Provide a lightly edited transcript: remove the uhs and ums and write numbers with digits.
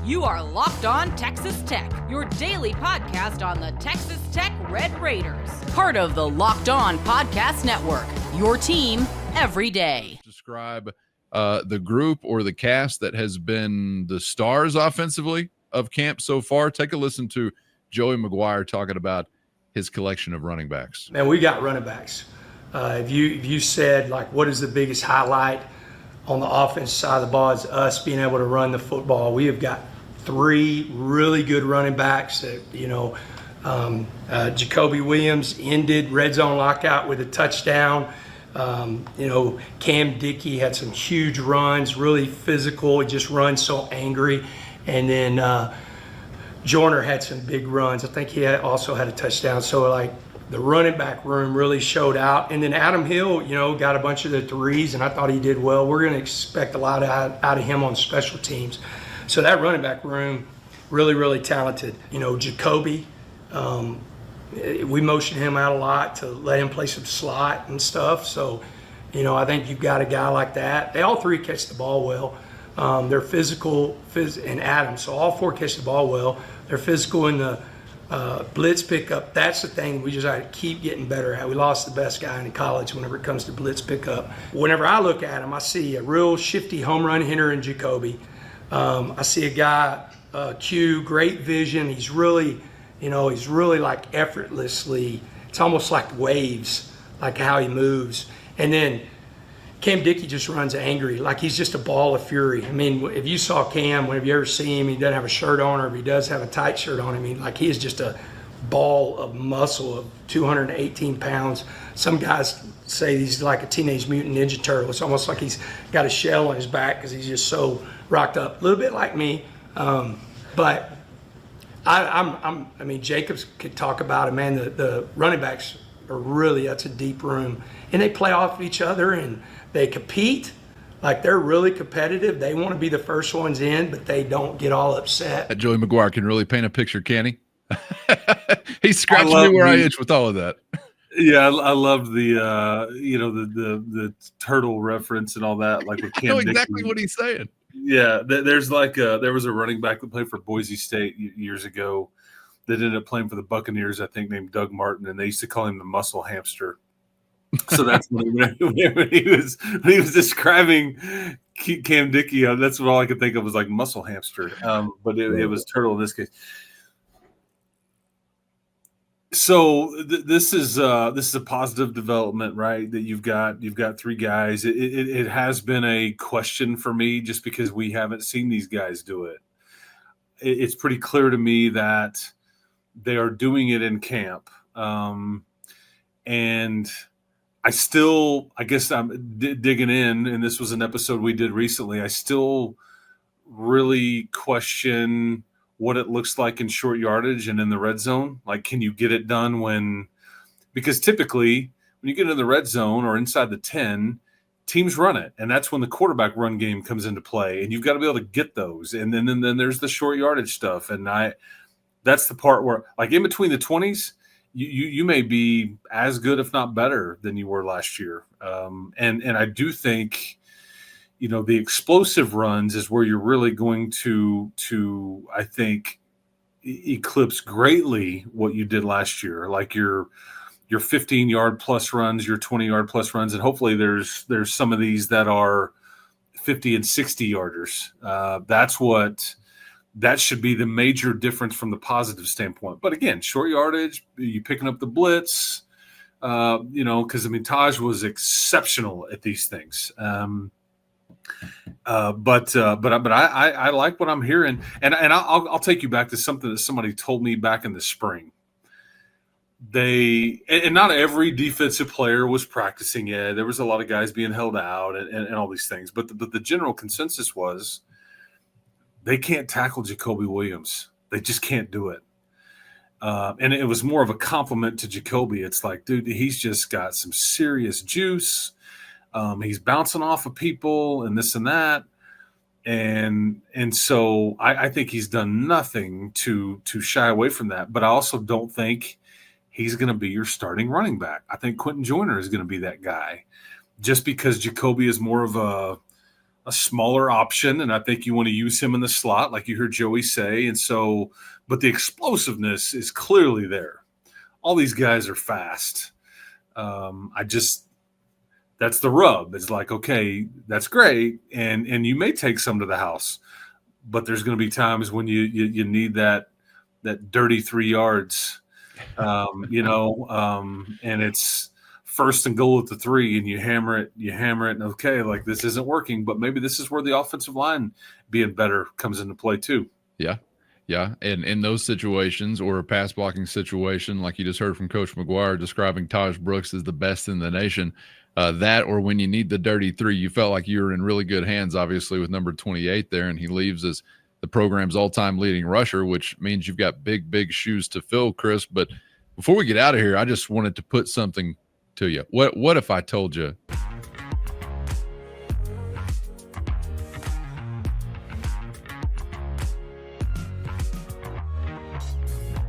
You are Locked On Texas Tech, your daily podcast on the Texas Tech Red Raiders. Part of the Locked On Podcast Network, your team every day. Describe the group or the cast that has been the stars offensively of camp so far. Take a listen to Joey Maguire talking about his collection of running backs. Man, we got running backs. If you said, like, what is the biggest highlight on the offense side of the ball, is us being able to run the football. We have got 3 really good running backs that, Jacoby Williams ended red zone lockout with a touchdown. Cam Dickey had some huge runs, really physical. He just runs so angry. And then Joyner had some big runs. I think he also had a touchdown. So, like, the running back room really showed out. And then Adam Hill, got a bunch of the threes, and I thought he did well. We're going to expect a lot out of him on special teams. So that running back room, really, really talented. Jacoby, we motioned him out a lot to let him play some slot and stuff. So, I think you've got a guy like that. They all 3 catch the ball well. They're physical, and Adam. So all 4 catch the ball well. They're physical in the blitz pickup. That's the thing we just got to keep getting better at. We lost the best guy in college whenever it comes to blitz pickup. Whenever I look at him, I see a real shifty home run hitter in Jacoby. I see a guy, Q, great vision. He's really like effortlessly. It's almost like waves, like how he moves. And then Cam Dickey just runs angry, like he's just a ball of fury. I mean, if you saw Cam, whenever you ever see him, he doesn't have a shirt on, or if he does have a tight shirt on, he is just a ball of muscle of 218 pounds. Some guys say he's like a Teenage Mutant Ninja Turtle. It's almost like he's got a shell on his back because he's just so rocked up. A little bit like me, but Jacobs could talk about it, man. The running backs are really, that's a deep room, and they play off each other and they compete. Like, they're really competitive. They want to be the first ones in, but they don't get all upset. Joey Maguire can really paint a picture, can he? He's scratching me where I itch with all of that. Yeah, I love the the turtle reference and all that. Like, with Cam I know exactly what he's saying. Yeah, there's there was a running back that played for Boise State years ago that ended up playing for the Buccaneers, I think, named Doug Martin, and they used to call him the muscle hamster. So that's when he was describing Cam Dickey. That's what all I could think of was like muscle hamster, but it was turtle in this case. So this is a positive development, right? That you've got 3 guys. It has been a question for me just because we haven't seen these guys do it. It's pretty clear to me that they are doing it in camp, and I guess I'm digging in, and this was an episode we did recently. I still really question what it looks like in short yardage and in the red zone. Like, can you get it done because typically when you get in the red zone or inside the 10, teams run it, and that's when the quarterback run game comes into play, and you've got to be able to get those. And then there's the short yardage stuff, and that's the part where, like, in between the 20s, you may be as good, if not better, than you were last year. And I do think, the explosive runs is where you're really going to I think, eclipse greatly what you did last year. Like your 15-yard plus runs, your 20-yard plus runs, and hopefully there's some of these that are 50 and 60 yarders. That should be the major difference from the positive standpoint. But again, short yardage, you picking up the blitz, because Taj was exceptional at these things. But I like what I'm hearing, and I'll take you back to something that somebody told me back in the spring. And not every defensive player was practicing it. There was a lot of guys being held out and all these things. But the general consensus was, they can't tackle Jacoby Williams. They just can't do it. And it was more of a compliment to Jacoby. It's like, dude, he's just got some serious juice. He's bouncing off of people and this and that. And so I think he's done nothing to shy away from that. But I also don't think he's going to be your starting running back. I think Quentin Joyner is going to be that guy, just because Jacoby is more of a smaller option, and I think you want to use him in the slot, like you heard Joey say. And so, but the explosiveness is clearly there. All these guys are fast. That's the rub. It's like, okay, that's great, and you may take some to the house, but there's going to be times when you need that dirty 3 yards, and it's first and goal at the 3, and you hammer it, and okay, like this isn't working, but maybe this is where the offensive line being better comes into play too. Yeah. Yeah. And in those situations, or a pass blocking situation, like you just heard from Coach Maguire describing Taj Brooks as the best in the nation, that, or when you need the dirty 3, you felt like you were in really good hands, obviously, with number 28 there, and he leaves as the program's all-time leading rusher, which means you've got big shoes to fill, Chris. But before we get out of here, I just wanted to put something to you. What if I told you